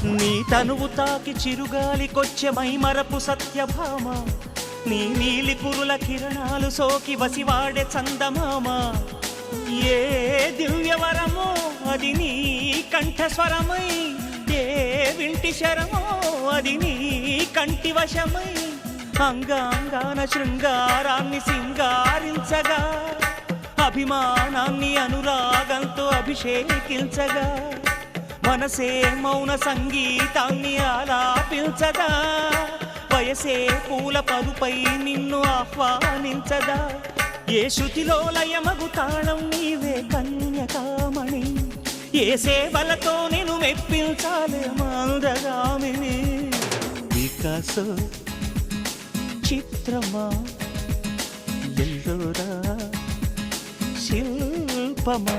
నీ తనువు తాకి చిరుగాలికొచ్చే మైమరపు సత్యభామ, నీ నీలి కురుల కిరణాలు సోకి వసివాడే చందమామ. ఏ దివ్యవరమో అది నీ కంఠస్వరమై, ఏ వింటి శరమో అది నీ కంటి వశమై, అంగాంగాన శృంగారాన్ని సింగారించగా, అభిమానాన్ని అనురాగంతో అభిషేకించగా, మనసే మౌన సంగీతాన్ని ఆలాపించదా, వయసే పూల పరుపై నిన్ను ఆహ్వానించదా. ఏ శృతిలో లయమగు తాళం నీవే కన్యకామణి, ఏ సేవలతో నేను మెప్పించాలే మందగామిని. వికాసో చిత్రమా ఎల్లోరా శిల్పమా.